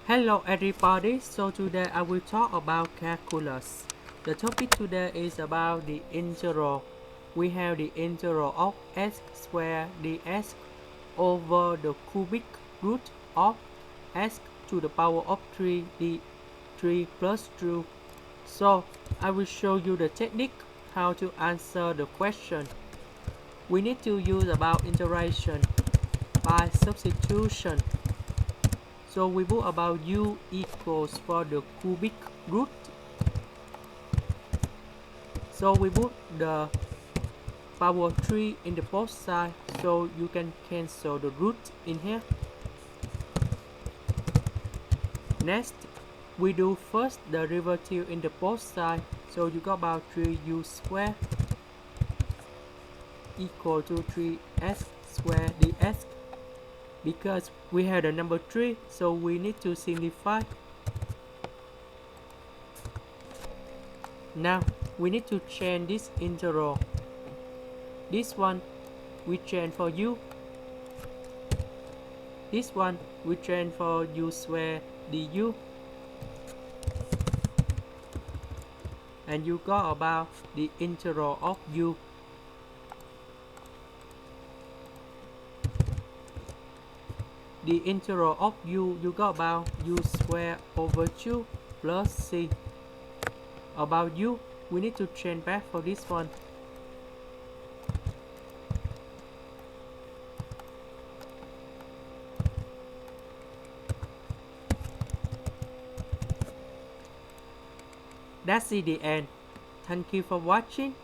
Hello everybody, so today I will talk about calculus. The topic today is about the integral. We have the integral of x squared dx over the cubic root of x to the power of 3 d 3 plus 2. So I will show you the technique how to answer the question. We need to use about integration by substitution. So we put about u equals for the cubic root. So we put the power 3 in the both side, so you can cancel the root in here. Next, we do first the derivative in the both side, so you got about 3u squared equal to 3x squared dx. Because we have the number 3, so we need to simplify. Now we need to change this integral. This one we change for u. This one we change for u squared du. And you got about the integral of u. The integral of u, you got about u squared over 2 plus c. About u, we need to change back for this one. That's the end. Thank you for watching.